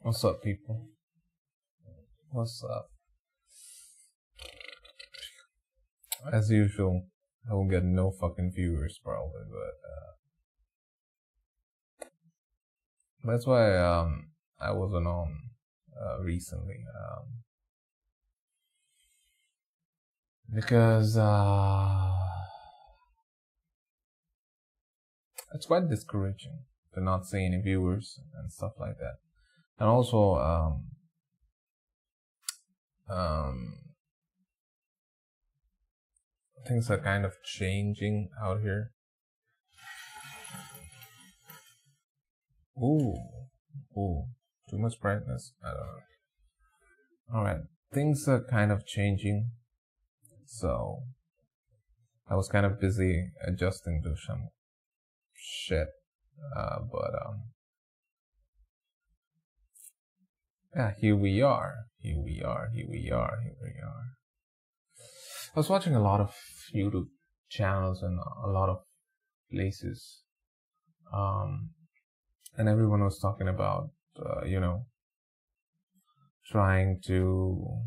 What's up, people? What's up? As usual, I will get no fucking viewers probably, but that's why I wasn't on recently because it's quite discouraging to not see any viewers and stuff like that, and also things are kind of changing out here. Ooh, too much brightness. I don't know. All right, things are kind of changing, so I was kind of busy adjusting to some shit, but yeah, here we are. I was watching a lot of YouTube channels and a lot of places, and everyone was talking about, trying to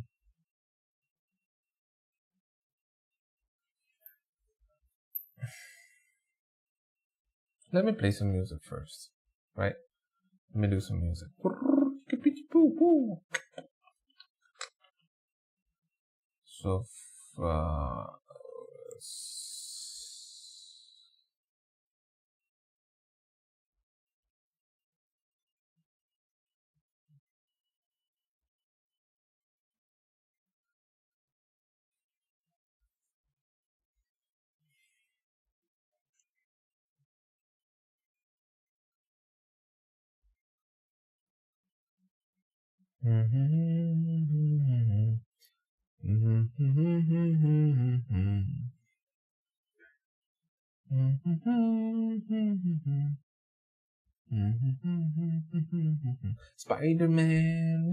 let me play some music first, right? Let me do some music. So, Spider-Man,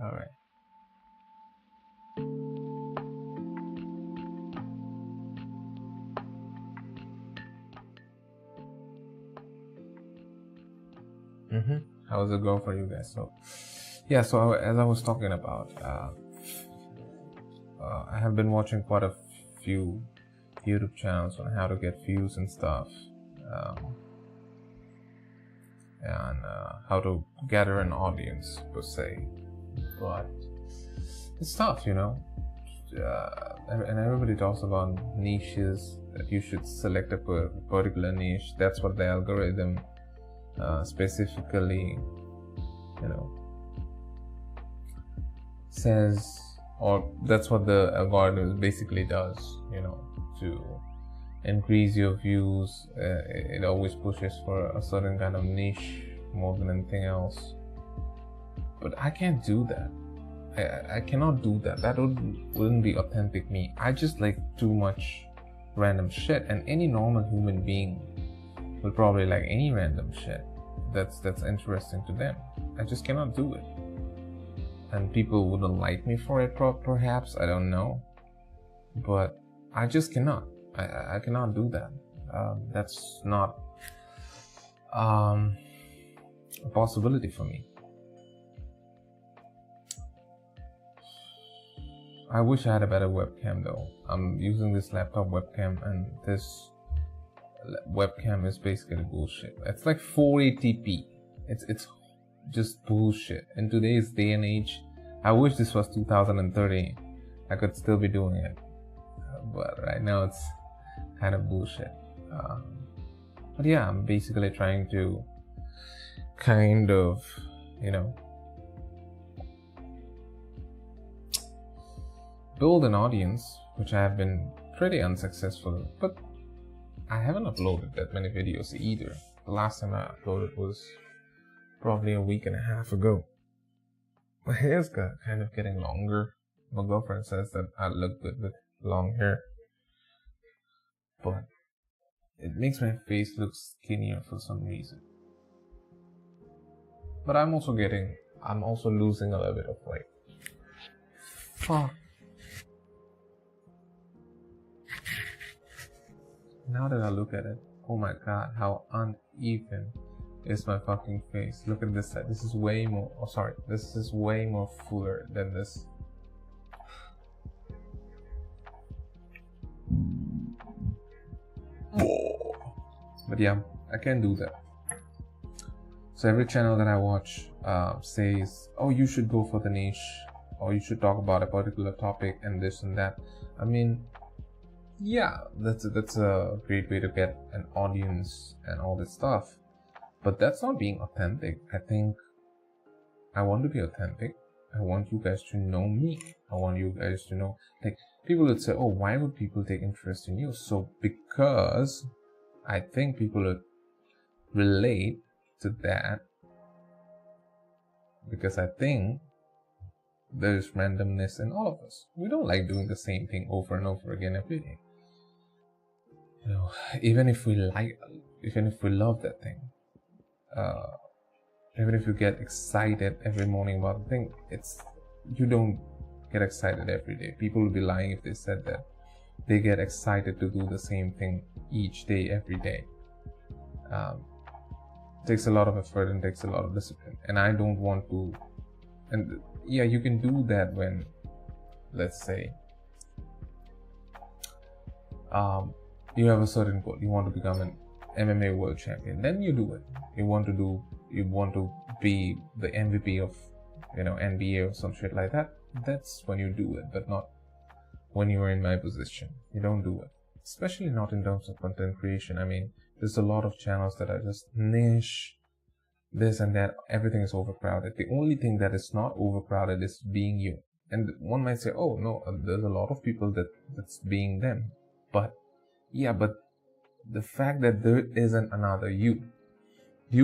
All right. How's it going for you guys? So, yeah. So as I was talking about, I have been watching quite a few YouTube channels on how to get views and stuff, and how to gather an audience per se. But it's tough, and everybody talks about niches, that you should select a particular niche. That's what the algorithm specifically, says, or that's what the algorithm basically does, to increase your views. It always pushes for a certain kind of niche more than anything else. But I can't do that. I cannot do that. That wouldn't be authentic me. I just like too much random shit, and any normal human being will probably like any random shit that's interesting to them. I just cannot do it, and people wouldn't like me for it. Perhaps, I don't know, but I just cannot. I cannot do that. That's not a possibility for me. I wish I had a better webcam though. I'm using this laptop webcam, and this webcam is basically bullshit. It's like 480p. It's just bullshit. In today's day and age, I wish this was 2030. I could still be doing it, but right now it's kind of bullshit. But yeah, I'm basically trying to kind of, build an audience, which I have been pretty unsuccessful, but I haven't uploaded that many videos either. The last time I uploaded was probably a week and a half ago. My hair's kind of getting longer. My girlfriend says that I look good with long hair, but it makes my face look skinnier for some reason. But I'm also getting I'm also losing a little bit of weight. Fuck. Now that I look at it, oh my god, how uneven is my fucking face. Look at this side. This is way more, this is way more fuller than this. But yeah, I can't do that. So every channel that I watch says, oh, you should go for the niche, or you should talk about a particular topic and this and that. I mean, yeah, that's a great way to get an audience and all this stuff. But that's not being authentic. I think I want to be authentic. I want you guys to know me. I want you guys to know, like, people would say, oh, why would people take interest in you? So because I think people would relate to that, because I think there's randomness in all of us. We don't like doing the same thing over and over again every day. You know, even if we love that thing, even if you get excited every morning about the thing, you don't get excited every day. People would be lying if they said that they get excited to do the same thing each day, every day. It takes a lot of effort and takes a lot of discipline, and I don't want to. And yeah, you can do that when, let's say, you have a certain goal. You want to become an MMA world champion. Then you do it. You want to be the MVP of, NBA or some shit like that. That's when you do it, but not when you are in my position. You don't do it, especially not in terms of content creation. I mean, there's a lot of channels that are just niche, this and that. Everything is overcrowded. The only thing that is not overcrowded is being you. And one might say, oh no, there's a lot of people that's being them. But yeah, but the fact that there isn't another you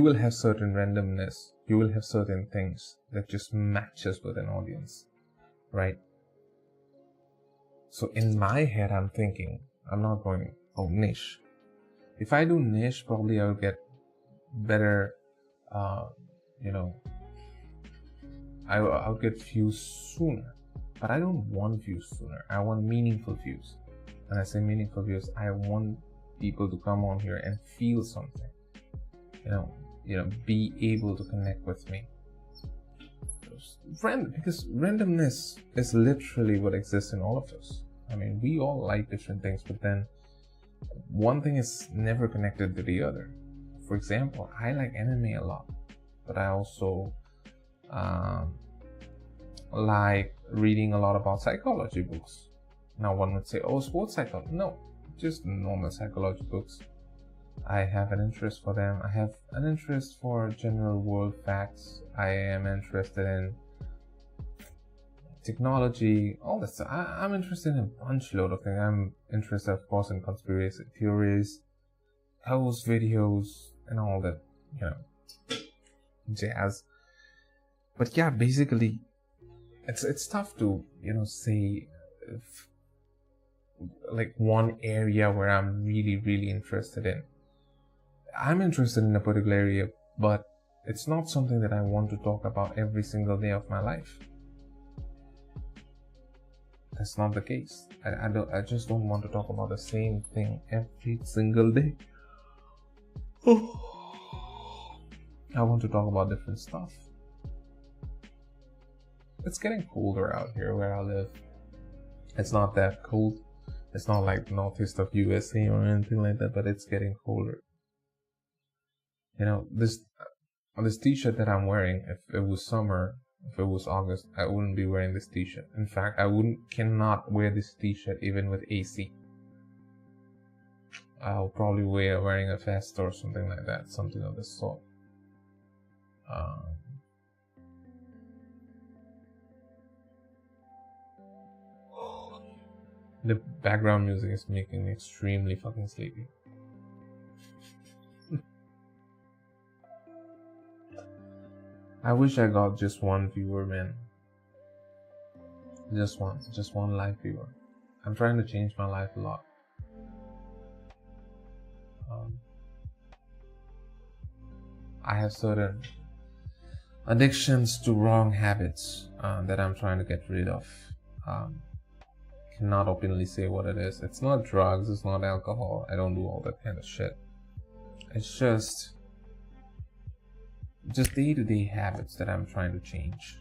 will have certain randomness. You will have certain things that just matches with an audience, right? So in my head, I'm thinking, I'm not going, oh, niche. If I do niche, probably I'll get better, I'll get views sooner. But I don't want views sooner. I want meaningful views. When I say meaningful views, I want people to come on here and feel something. Be able to connect with me. Because randomness is literally what exists in all of us. I mean, we all like different things, but then one thing is never connected to the other. For example, I like anime a lot, but I also like reading a lot about psychology books. Now one would say, oh, sports psychology. No, just normal psychology books. I have an interest for them. I have an interest for general world facts. I am interested in technology, all that stuff. I'm interested in a bunch load of things. I'm interested, of course, in conspiracy theories, house videos, and all that, jazz. But yeah, basically, it's tough to, say like one area where I'm really, really interested in. I'm interested in a particular area, but it's not something that I want to talk about every single day of my life. That's not the case. I just don't want to talk about the same thing every single day. I want to talk about different stuff. It's getting colder out here where I live. It's not that cold. It's not like northeast of USA or anything like that, but it's getting colder. This t-shirt that I'm wearing, if it was summer, if it was August, I wouldn't be wearing this t-shirt. In fact, I cannot wear this t-shirt even with AC. I'll probably wearing a vest or something like that, something of the sort. The background music is making me extremely fucking sleepy. I wish I got just one viewer, man. Just one live viewer. I'm trying to change my life a lot. I have certain addictions to wrong habits that I'm trying to get rid of. Cannot openly say what it is. It's not drugs, it's not alcohol. I don't do all that kind of shit. It's just day-to-day habits that I'm trying to change.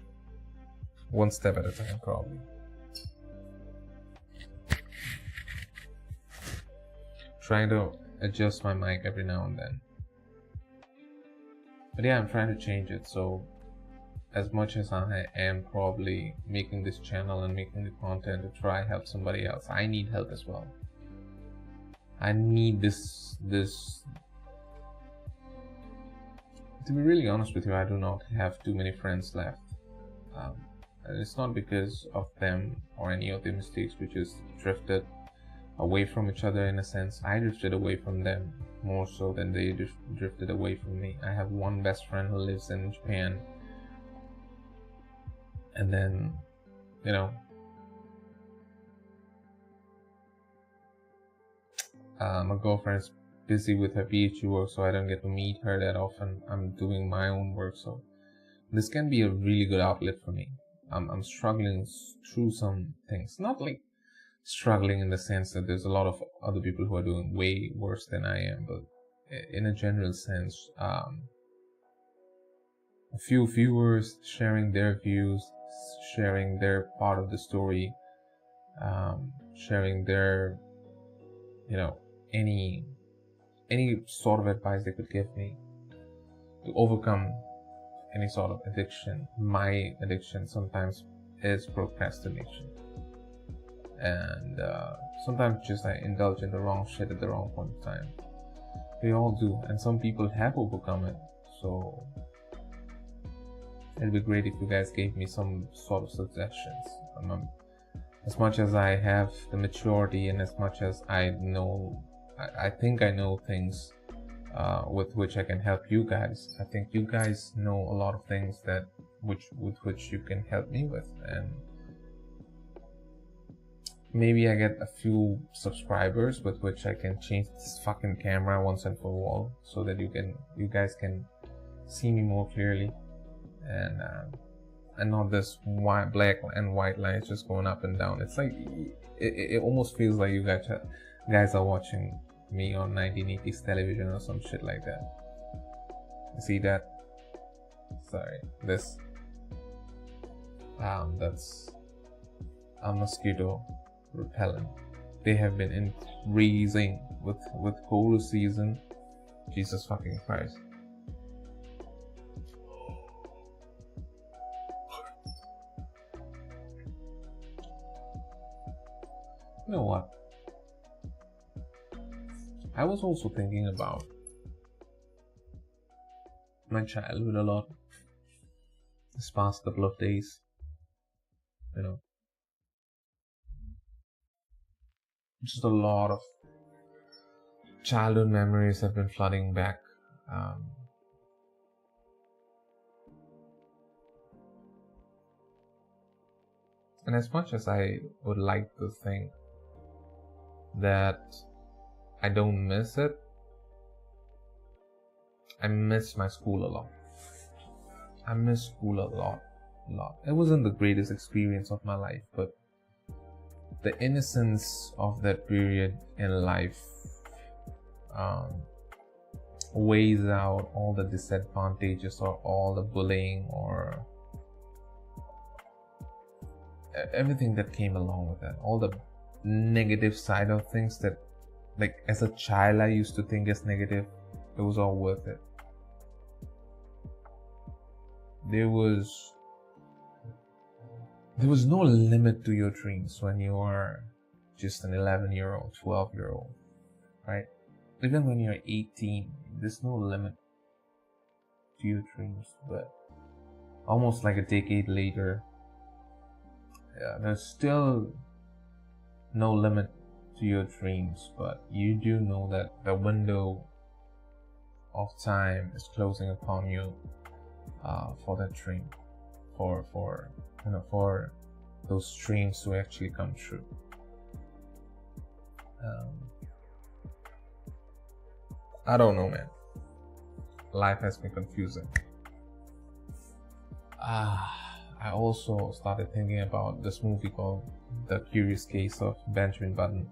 One step at a time, probably. Trying to adjust my mic every now and then. But yeah, I'm trying to change it. So as much as I am probably making this channel and making the content to try help somebody else, I need help as well. I need this. To be really honest with you, I do not have too many friends left. And it's not because of them or any of their mistakes. We just drifted away from each other in a sense. I drifted away from them more so than they drifted away from me. I have one best friend who lives in Japan. And then, my girlfriend's busy with her PhD work, so I don't get to meet her that often. I'm doing my own work, so this can be a really good outlet for me. I'm struggling through some things. Not like struggling in the sense that there's a lot of other people who are doing way worse than I am, but in a general sense, a few viewers sharing their views, sharing their part of the story, sharing their, any sort of advice they could give me to overcome any sort of addiction. My addiction sometimes is procrastination, and sometimes just I indulge in the wrong shit at the wrong point in time. We all do, and some people have overcome it. So it'd be great if you guys gave me some sort of suggestions. As much as I have the maturity and as much as I know, I think I know things with which I can help you guys. I think you guys know a lot of things with which you can help me with, and maybe I get a few subscribers with which I can change this fucking camera once and for all, so that you guys can see me more clearly, and not this black and white lines just going up and down. It's like it almost feels like you guys are watching me on 1980s television or some shit like that. You see that? Sorry, this that's a mosquito repellent. They have been increasing with cold season. Jesus fucking Christ. You know what? I was also thinking about childhood a lot this past couple of days. Just a lot of childhood memories have been flooding back. And as much as I would like to think that I don't miss it, I miss my school a lot. I miss school a lot. It wasn't the greatest experience of my life, but the innocence of that period in life weighs out all the disadvantages or all the bullying or everything that came along with that. All the negative side of things that, like, as a child I used to think as negative. It was all worth it. There was no limit to your dreams when you are just an 11-year-old, 12-year-old, right? Even when you're 18, there's no limit to your dreams. But almost like a decade later, there's still no limit to your dreams, but you do know that the window of time is closing upon you for that dream, for those dreams to actually come true. I don't know, man. Life has been confusing. I also started thinking about this movie called The Curious Case of Benjamin Button.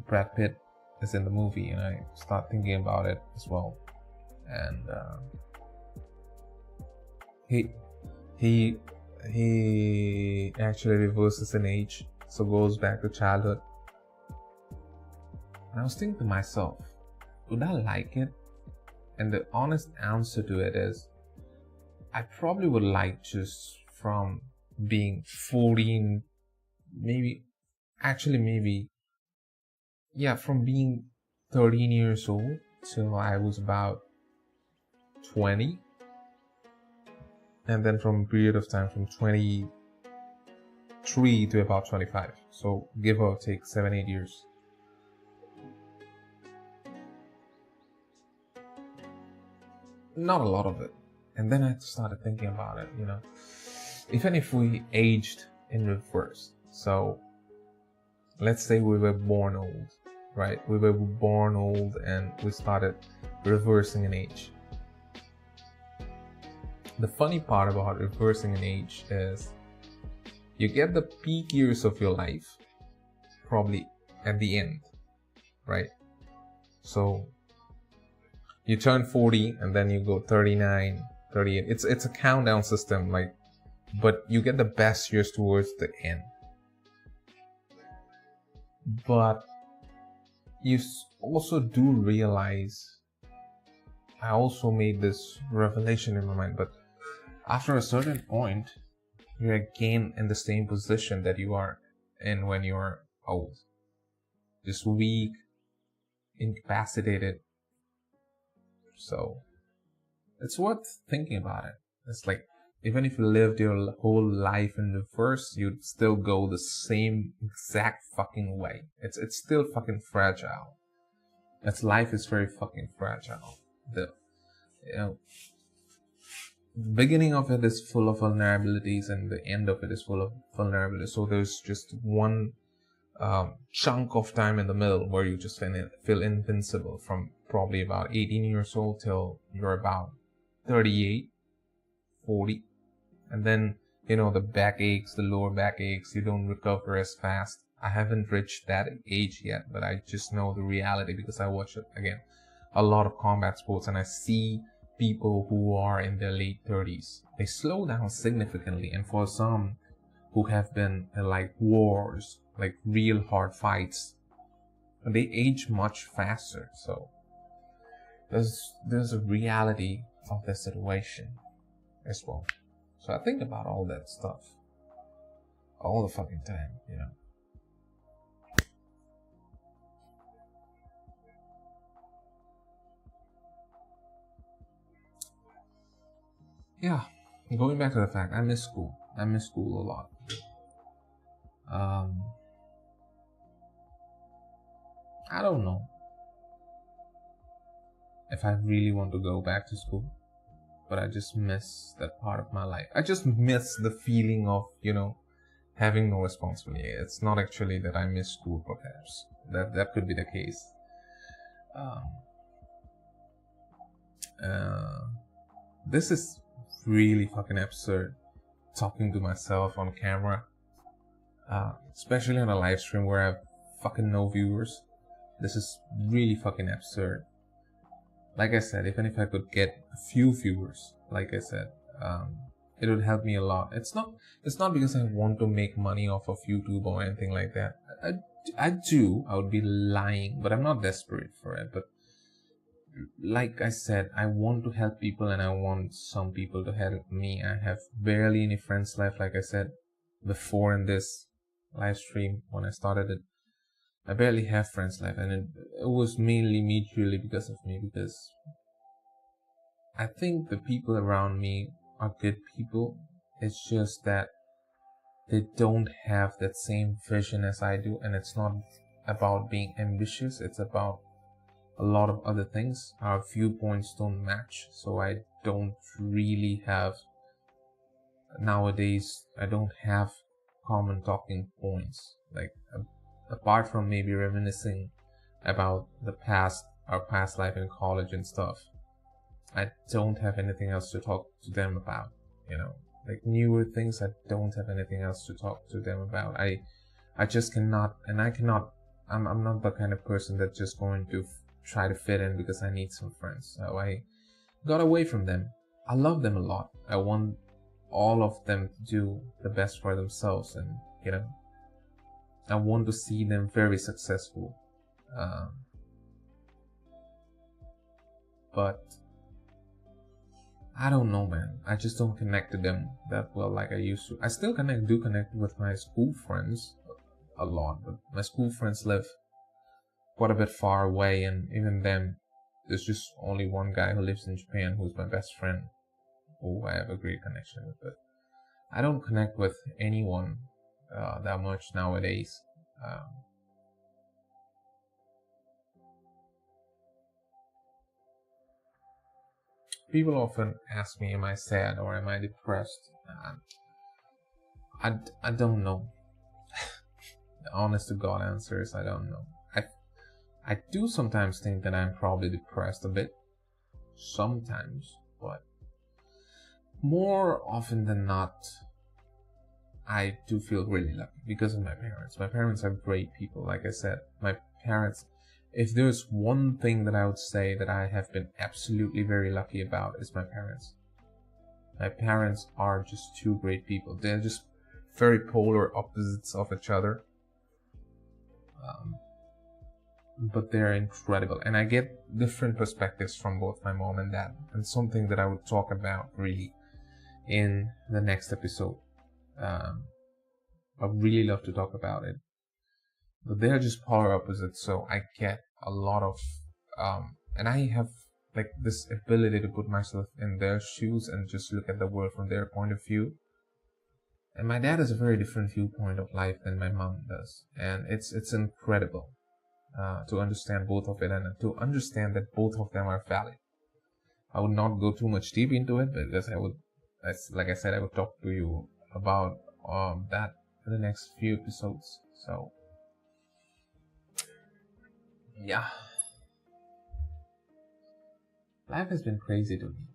Brad Pitt is in the movie, and I start thinking about it as well. And he actually reverses an age, so goes back to childhood. And I was thinking to myself, would I like it? And the honest answer to it is, I probably would like just from being 14, from being 13 years old till I was about 20. And then from a period of time from 23 to about 25. So give or take 7-8 years. Not a lot of it. And then I started thinking about it, even if we aged in reverse. So let's say we were born old, right? We were born old and we started reversing an age. The funny part about reversing an age is you get the peak years of your life probably at the end, right? So you turn 40 and then you go 39, 38. It's a countdown system, but you get the best years towards the end. But you also do realize, I also made this revelation in my mind, but after a certain point, you're again in the same position that you are in when you're old. Just weak, incapacitated. So it's worth thinking about it. It's like, even if you lived your whole life in reverse, you'd still go the same exact fucking way. It's still fucking fragile. Life is very fucking fragile. The beginning of it is full of vulnerabilities and the end of it is full of vulnerabilities. So there's just one chunk of time in the middle where you just feel invincible, from probably about 18 years old till you're about 38, 40. And then, the back aches, the lower back aches, you don't recover as fast. I haven't reached that age yet, but I just know the reality because I watch it, again, a lot of combat sports, and I see people who are in their late 30s. They slow down significantly, and for some who have been in wars, real hard fights, they age much faster. So there's a reality of the situation as well. So I think about all that stuff all the fucking time, Yeah, going back to the fact, I miss school. I miss school a lot. I don't know if I really want to go back to school, but I just miss that part of my life. I just miss the feeling of, having no responsibility. It's not actually that I miss school, perhaps. That could be the case. This is really fucking absurd, talking to myself on camera, especially on a live stream where I have fucking no viewers. This is really fucking absurd. Like I said, even if I could get a few viewers, like I said, it would help me a lot. It's not because I want to make money off of YouTube or anything like that. I would be lying, but I'm not desperate for it. But like I said, I want to help people and I want some people to help me. I have barely any friends left, like I said before in this live stream when I started it. I barely have friends left, and it was mainly mutually because of me, because I think the people around me are good people. It's just that they don't have that same vision as I do, and it's not about being ambitious, it's about a lot of other things. Our viewpoints don't match, so I don't really have, nowadays, I don't have common talking points. Apart from maybe reminiscing about our past life in college and stuff, I don't have anything else to talk to them about. like newer things. I don't have anything else to talk to them about. I just cannot, and I cannot. I'm not the kind of person that's just going to try to fit in because I need some friends. So I got away from them. I love them a lot. I want all of them to do the best for themselves, and I want to see them very successful. But I don't know, man. I just don't connect to them that well like I used to. I still do connect with my school friends a lot, but my school friends live quite a bit far away, and even then, there's just only one guy who lives in Japan who's my best friend, who I have a great connection with. But I don't connect with anyone that much nowadays. People often ask me, am I sad or am I depressed? I don't know. The honest to God answer is I don't know. I do sometimes think that I'm probably depressed a bit. Sometimes, but more often than not, I do feel really lucky because of my parents. My parents are great people. Like I said, my parents, if there's one thing that I would say that I have been absolutely very lucky about, is my parents. My parents are just two great people. They're just very polar opposites of each other. But they're incredible. And I get different perspectives from both my mom and dad. And something that I would talk about really in the next episode. I'd really love to talk about it. But they're just polar opposites, so I get a lot of and I have like this ability to put myself in their shoes and just look at the world from their point of view. And my dad has a very different viewpoint of life than my mom does, and it's incredible to understand both of it and to understand that both of them are valid. I would not go too much deep into it because like I said, I would talk to you about that in the next few episodes. So yeah, life has been crazy to me.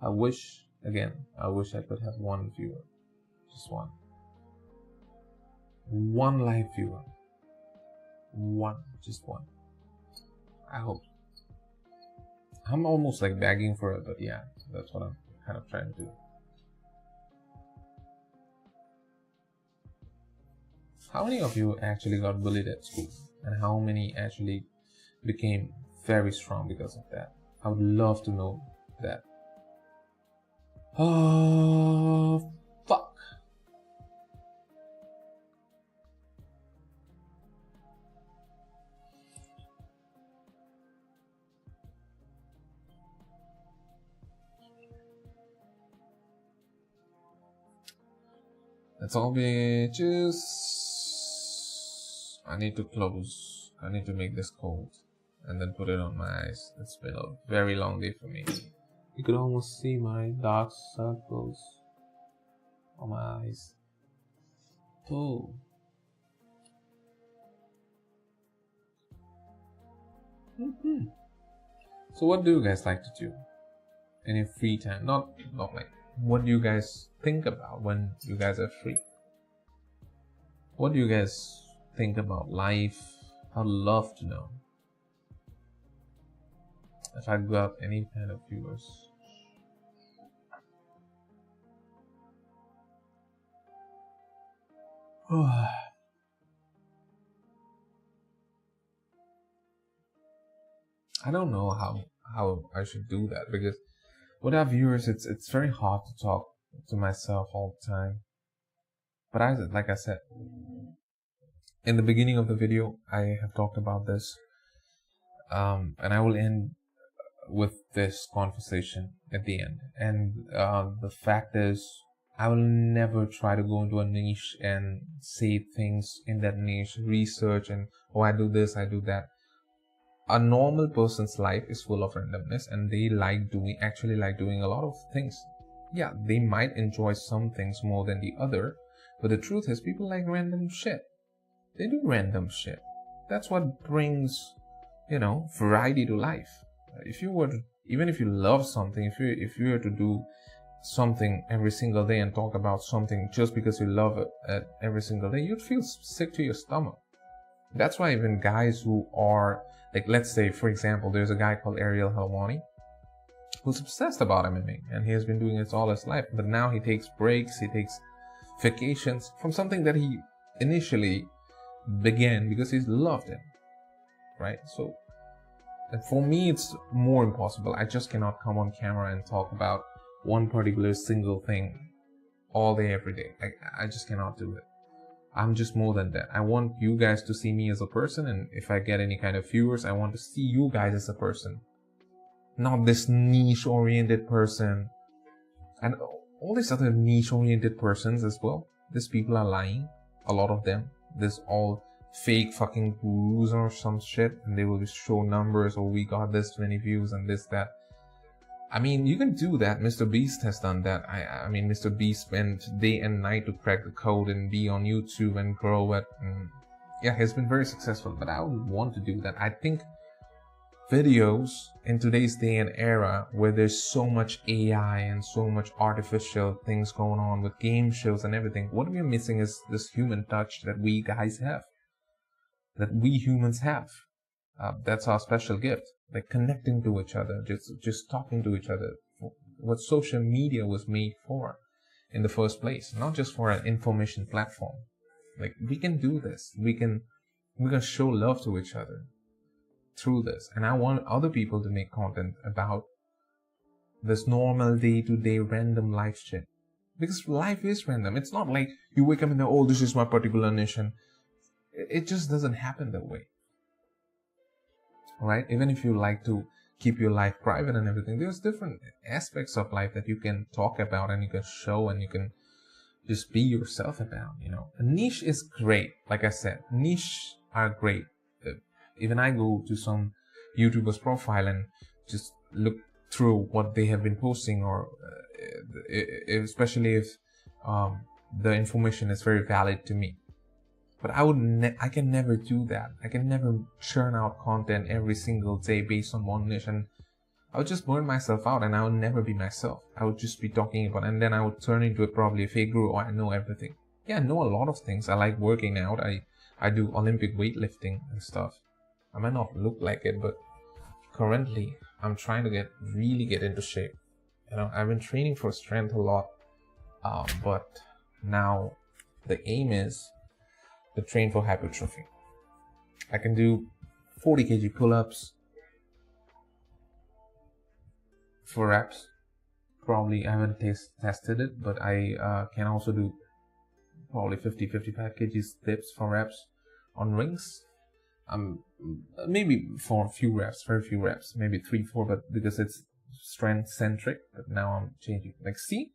I wish I could have one viewer, just one live viewer, just one. I hope. I'm almost like begging for it, but yeah, that's what I'm kind of trying to do. How many of you actually got bullied at school? And how many actually became very strong because of that? I would love to know that. Oh, fuck. That's all, bitches. I need to close. I need to make this cold and then put it on my eyes. It's been a very long day for me. You could almost see my dark circles on my eyes. Oh. So what do you guys like to do in your free time? Not like, what do you guys think about when you guys are free? What do you guys think about life? I'd love to know. If I got any kind of viewers. I don't know how I should do that, because with our viewers, it's very hard to talk to myself all the time. But like I said in the beginning of the video, I have talked about this, and I will end with this conversation at the end. And the fact is, I will never try to go into a niche and say things in that niche, research and, oh, I do this, I do that. A normal person's life is full of randomness, and they actually like doing a lot of things. Yeah, they might enjoy some things more than the other, but the truth is, people like random shit. They do random shit. That's what brings variety to life. If you were to, even if you love something, if you were to do something every single day and talk about something just because you love it every single day, you'd feel sick to your stomach. That's why even guys who are like, let's say, for example, there's a guy called Ariel Helwani who's obsessed about MMA, and he has been doing it all his life. But now he takes breaks, he takes vacations from something that he initially began because he's loved it, right? So for me, it's more impossible. I just cannot come on camera and talk about one particular single thing all day, every day. I just cannot do it. I'm just more than that. I want you guys to see me as a person, and if I get any kind of viewers, I want to see you guys as a person, not this niche-oriented person and all these other niche-oriented persons as well. These people are lying, a lot of them. There's all fake fucking gurus or some shit, and they will just show numbers, or we got this many views and this, that. I mean, you can do that. Mr. Beast has done that. I mean, Mr. Beast spent day and night to crack the code and be on YouTube and grow it. And yeah, he's been very successful, but I would want to do that. I think videos in today's day and era, where there's so much AI and so much artificial things going on with game shows and everything, what we're missing is this human touch that we guys have, that we humans have. That's our special gift, like connecting to each other, just talking to each other. What social media was made for in the first place, not just for an information platform. Like, we can do this. We can show love to each other through this. And I want other people to make content about this normal day-to-day random life shit, because life is random. It's not like you wake up and know, oh, this is my particular niche. It just doesn't happen that way. Right? Even if you like to keep your life private and everything, there's different aspects of life that you can talk about and you can show and you can just be yourself about, A niche is great. Like I said, niche are great. Even I go to some YouTuber's profile and just look through what they have been posting, or especially if the information is very valid to me. But I can never do that. I can never churn out content every single day based on one niche, and I would just burn myself out, and I would never be myself. I would just be talking about, and then I would turn into probably a fake guru. I know everything. Yeah, I know a lot of things. I like working out. I do Olympic weightlifting and stuff. I might not look like it, but currently I'm trying to really get into shape. I've been training for strength a lot, but now the aim is to train for hypertrophy. I can do 40 kg pull-ups, 4 reps. Probably I haven't tested it, but I can also do probably 50-55 kg dips, 4 reps on rings. Maybe for a few reps, very few reps, maybe 3-4, but because it's strength centric. But now I'm changing. Like, see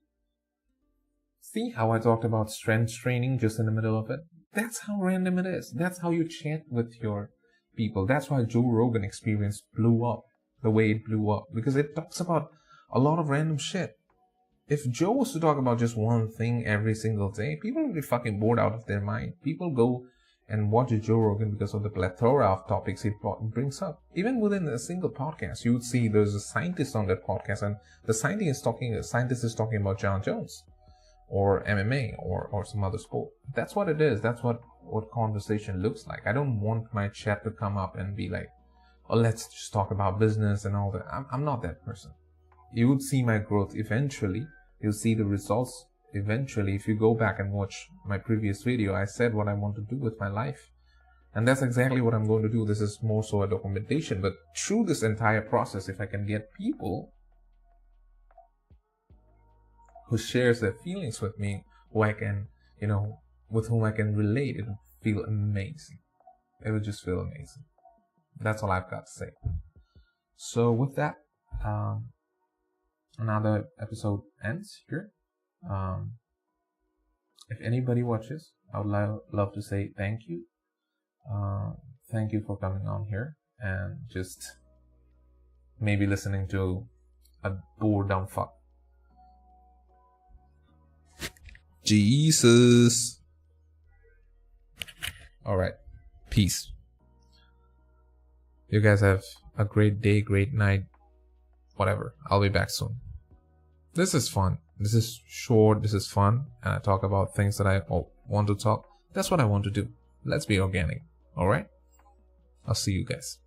how I talked about strength training just in the middle of it? That's how random it is. That's how you chat with your people. That's why Joe Rogan Experience blew up the way it blew up, because it talks about a lot of random shit. If Joe was to talk about just one thing every single day, people would be fucking bored out of their mind. People go and watch Joe Rogan because of the plethora of topics he brings up. Even within a single podcast, you would see there's a scientist on that podcast, and the scientist is talking about John Jones or MMA or some other sport. That's what it is. That's what conversation looks like. I don't want my chat to come up and be like, oh, let's just talk about business and all that. I'm not that person. You would see my growth eventually. You'll see the results eventually. If you go back and watch my previous video, I said what I want to do with my life. And that's exactly what I'm going to do. This is more so a documentation. But through this entire process, if I can get people who shares their feelings with me, who I can, with whom I can relate, it would feel amazing. It would just feel amazing. That's all I've got to say. So with that, another episode ends here. If anybody watches, I would love to say thank you. Thank you for coming on here and just maybe listening to a bored dumb fuck. Jesus. All right. Peace. You guys have a great day, great night, whatever. I'll be back soon. This is fun. This is short. This is fun. And I talk about things that I want to talk. That's what I want to do. Let's be organic. All right. I'll see you guys.